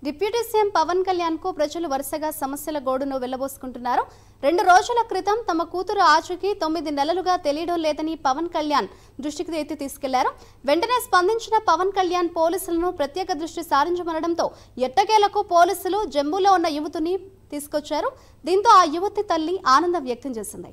Deputy CM Pawan Kalyan కు ప్రజలు వరుసగా సమస్యల గోడును వెళ్లబోసుకుంటున్నారు. 2 రోజుల క్రితం తమ కూతురు ఆచూకీ 9 నెలలుగా తెలియడం లేదని పవన్ కళ్యాణ్ దృష్టికి ఎత్తి తీసుకెళ్లారు. వెంటనే స్పందించిన పవన్ కళ్యాణ్ పోలీసులను ప్రత్యేక దృష్టి సారించమనడంతో ఎట్టకేలకు పోలీసులు జంబూలో ఉన్న యువతిని తీసుకొచ్చారు. దీంతో ఆ యువతి తల్లి ఆనందం వ్యక్తం చేసింది.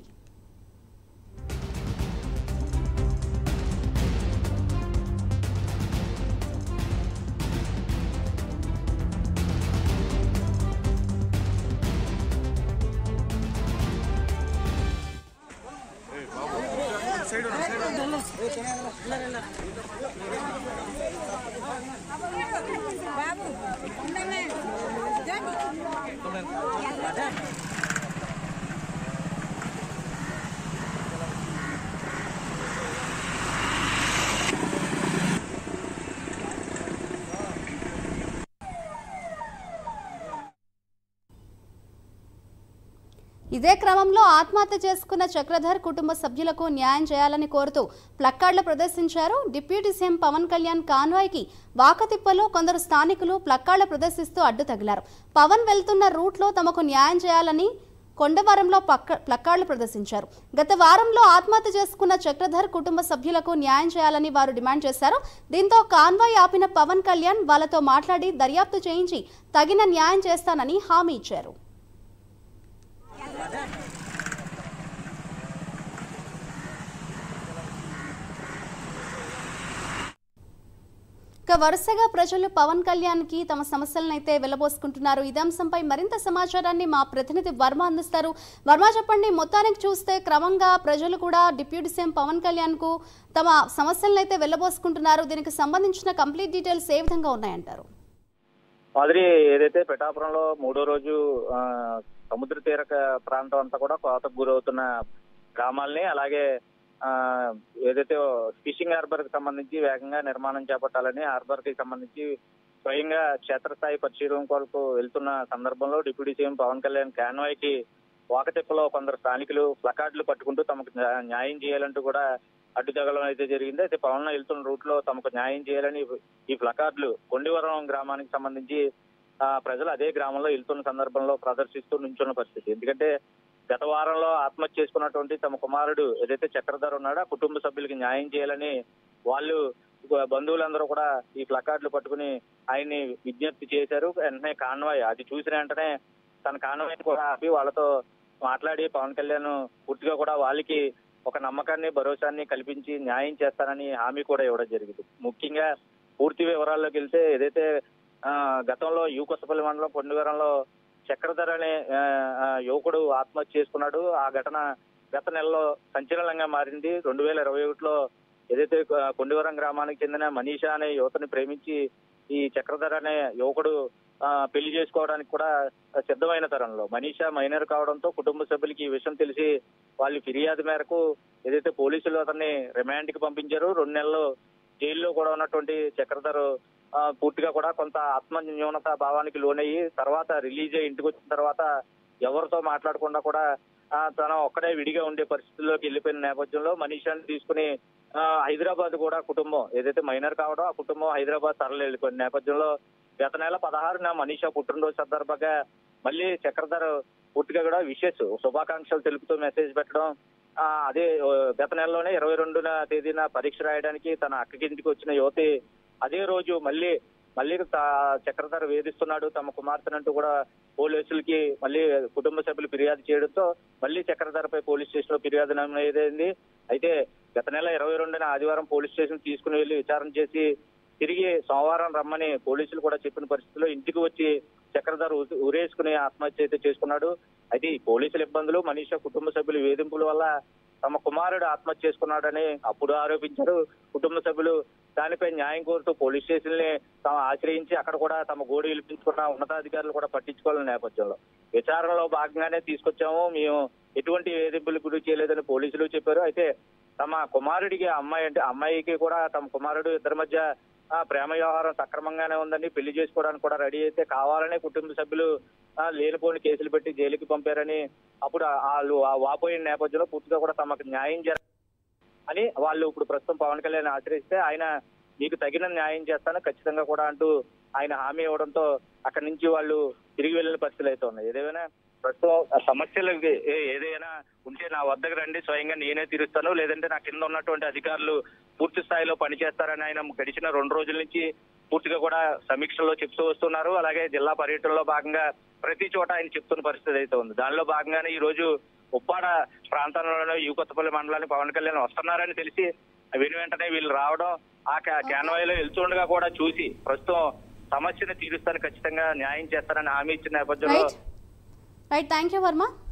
ఇదే క్రమంలో ఆత్మహత్య చేసుకున్న చక్రధర్ కుటుంబ సభ్యులకు న్యాయం చేయాలని కోరుతూ ప్లక్కార్డులు ప్రదర్శించారు. డిప్యూటీ సీఎం పవన్ కళ్యాణ్ కాన్వాయ్కి వాకతిప్పలో కొందరు స్థానికులు ప్లక్కార్డులు ప్రదర్శిస్తూ అడ్డు తగిలారు. పవన్ వెళ్తున్న రూట్లో తమకు న్యాయం చేయాలని కొండవరంలో ప్లక్కార్డులు ప్రదర్శించారు. గత వారంలో ఆత్మహత్య చేసుకున్న చక్రధర్ కుటుంబ సభ్యులకు న్యాయం చేయాలని వారు డిమాండ్ చేశారు. దీంతో కాన్వాయ్ ఆపిన పవన్ కళ్యాణ్ వాళ్లతో మాట్లాడి దర్యాప్తు చేయించి తగిన న్యాయం చేస్తానని హామీ ఇచ్చారు. వరుసగా ప్రజలు పవన్ కళ్యాణ్ కి తమ సమస్యలను అయితే వెళ్లబోసుకుంటున్నారు. ఇదే అంశంపై మరింత సమాచారాన్ని మా ప్రతినిధి వర్మ అందిస్తారు. వర్మ, చెప్పండి, మొత్తానికి చూస్తే క్రమంగా ప్రజలు కూడా డిప్యూటీ సీఎం పవన్ కళ్యాణ్ కు తమ సమస్యలను అయితే వెళ్లబోసుకుంటున్నారు. దీనికి సంబంధించిన కంప్లీట్ డీటెయిల్స్ ఏ విధంగా ఉన్నాయంటారు? మాదిరి ఏదైతే పిఠాపురంలో 3వ రోజు సముద్ర తీర ప్రాంతం అంతా కూడా కోతకు గురవుతున్న గ్రామాలని, అలాగే ఏదైతే ఫిషింగ్ హార్బర్ కి సంబంధించి వేగంగా నిర్మాణం చేపట్టాలని హార్బర్ కి సంబంధించి స్వయంగా క్షేత్రస్థాయి పరిశీలన కొరకు వెళ్తున్న సందర్భంలో deputy CM Pawan Kalyan convoy కి వాకతిప్పలో కొందరు స్థానికులు ప్లకార్డులు పట్టుకుంటూ తమకు న్యాయం చేయాలంటూ కూడా అడ్డుతగలం అయితే జరిగింది. అయితే పవన్ వెళ్తున్న రూట్ లో తమకు న్యాయం చేయాలని ఈ ప్లకార్డులు కొండివరం గ్రామానికి సంబంధించి ప్రజలు అదే గ్రామంలో వెళ్తున్న సందర్భంలో ప్రదర్శిస్తూ నుంచున్న పరిస్థితి. ఎందుకంటే గత వారంలో ఆత్మహత్య చేసుకున్నటువంటి తమ కుమారుడు ఏదైతే చక్రధర్ ఉన్నాడో ఆ కుటుంబ సభ్యులకి న్యాయం చేయాలని వాళ్ళు బంధువులందరూ కూడా ఈ ప్లకార్డులు పట్టుకుని ఆయన్ని విజ్ఞప్తి చేశారు. వెంటనే కాన్వాయ్ అది చూసిన వెంటనే తన కాన్వాయ్ కూడా ఆపి వాళ్ళతో మాట్లాడి పవన్ కళ్యాణ్ పూర్తిగా కూడా వాళ్ళకి ఒక నమ్మకాన్ని, భరోసాన్ని కల్పించి న్యాయం చేస్తానని హామీ కూడా ఇవ్వడం జరిగింది. ముఖ్యంగా పూర్తి వివరాల్లోకి వెళ్తే ఏదైతే గతంలో కొత్తపల్లి మండలం కొండవరంలో చక్రధర్ అనే యువకుడు ఆత్మహత్య చేసుకున్నాడు. ఆ ఘటన గత నెలలో సంచలనంగా మారింది. 2021లో ఏదైతే కొండవరం గ్రామానికి చెందిన మనీషా అనే యువతని ప్రేమించి ఈ చక్రధర్ అనే యువకుడు పెళ్లి చేసుకోవడానికి కూడా సిద్ధమైన తరంలో మనీషా మైనర్ కావడంతో కుటుంబ సభ్యులకి ఈ విషయం తెలిసి వాళ్ళు ఫిర్యాదు మేరకు ఏదైతే పోలీసులు అతన్ని రిమాండ్ కి పంపించారు. 2 నెలలు జైల్లో కూడా ఉన్నటువంటి చక్రధర్ పూర్తిగా కూడా కొంత ఆత్మ న్యూనత భావానికి లోనయ్యి తర్వాత రిలీజ్ అయ్యి ఇంటికి వచ్చిన తర్వాత ఎవరితో మాట్లాడకుండా కూడా తన ఒక్కడే విడిగా ఉండే పరిస్థితుల్లోకి వెళ్ళిపోయిన నేపథ్యంలో మనీషాని తీసుకుని హైదరాబాద్ కూడా కుటుంబం ఏదైతే మైనర్ కావడం ఆ కుటుంబం హైదరాబాద్ తరలి వెళ్ళిపోయిన నేపథ్యంలో గత నెల 16న మనీషా పుట్టినరోజు సందర్భంగా మళ్ళీ చక్రధర్ పూర్తిగా కూడా శుభాకాంక్షలు తెలుపుతూ మెసేజ్ పెట్టడం, అదే గత నెలలోనే 22వ తేదీన పరీక్ష రాయడానికి తన అక్కకి ఇంటికి వచ్చిన యువతి అదే రోజు మళ్ళీ చక్రధర్ వేధిస్తున్నాడు తమ కుమార్తెనంటూ కూడా పోలీసులకి మళ్ళీ కుటుంబ సభ్యులు ఫిర్యాదు చేయడంతో మళ్ళీ చక్రధర్ పై పోలీస్ స్టేషన్ లో ఫిర్యాదు నమోదైంది. అయితే గత నెల 22న ఆదివారం పోలీస్ స్టేషన్ తీసుకుని వెళ్లి విచారణ చేసి తిరిగి సోమవారం రమ్మని పోలీసులు కూడా చెప్పిన పరిస్థితిలో ఇంటికి వచ్చి చక్రధర్ ఉరేసుకుని ఆత్మహత్య అయితే చేసుకున్నాడు. అయితే ఈ పోలీసుల ఇబ్బందులు, మనీషా కుటుంబ సభ్యుల వేధింపుల వల్ల తమ కుమారుడు ఆత్మహత్య చేసుకున్నాడని అప్పుడు ఆరోపించారు. కుటుంబ సభ్యులు దానిపై న్యాయం కోరుతూ పోలీస్ స్టేషన్ ని ఆశ్రయించి అక్కడ కూడా తమ గోడు విలిపించుకున్న ఉన్నతాధికారులు కూడా పట్టించుకోవాలని నేపథ్యంలో విచారణలో భాగంగానే తీసుకొచ్చాము, మేము ఎటువంటి వేధింపులు గురి చేయలేదని పోలీసులు చెప్పారు. అయితే తమ కుమారుడికి అమ్మాయికి కూడా తమ కుమారుడు ఇద్దరి మధ్య ప్రేమ వ్యవహారం సక్రమంగానే ఉందని పెళ్లి చేసుకోవడానికి కూడా రెడీ అయితే కావాలనే కుటుంబ సభ్యులు లేనిపోని కేసులు పెట్టి జైలుకి పంపారని అప్పుడు వాళ్ళు వాపోయిన నేపథ్యంలో పూర్తిగా కూడా తమకు న్యాయం అని వాళ్ళు ఇప్పుడు ప్రస్తుతం పవన్ కళ్యాణ్ ఆశ్రయిస్తే ఆయన మీకు తగిన న్యాయం చేస్తాను ఖచ్చితంగా కూడా అంటూ ఆయన హామీ ఇవ్వడంతో అక్కడి నుంచి వాళ్ళు తిరిగి వెళ్ళిన పరిస్థితులు అయితే ఉన్నాయి. ఏదేమైనా ప్రస్తుతం సమస్యలు ఏదైనా ఉంటే నా వద్దకు రండి, స్వయంగా నేనే తీరుస్తాను, లేదంటే నా కింద ఉన్నటువంటి అధికారులు పూర్తి స్థాయిలో పనిచేస్తారని ఆయన గడిచిన 2 రోజుల నుంచి పూర్తిగా కూడా సమీక్షల్లో చెప్తూ వస్తున్నారు. అలాగే జిల్లా పర్యటనలో భాగంగా ప్రతి చోట ఆయన చెప్తున్న పరిస్థితి అయితే ఉంది. దానిలో భాగంగానే ఈ రోజు ఉప్పాడ ప్రాంతంలో కొత్తపల్లి మండలానికి పవన్ కళ్యాణ్ వస్తున్నారని తెలిసి వెంటనే వీళ్ళు రావడం, ఆ కాన్వాయ్లో వెళ్తుండగా కూడా చూసి ప్రస్తుతం సమస్యను తీరుస్తాను, ఖచ్చితంగా న్యాయం చేస్తారని హామీ ఇచ్చిన నేపథ్యంలో రైట్, థ్యాంక్ యూ వర్మ.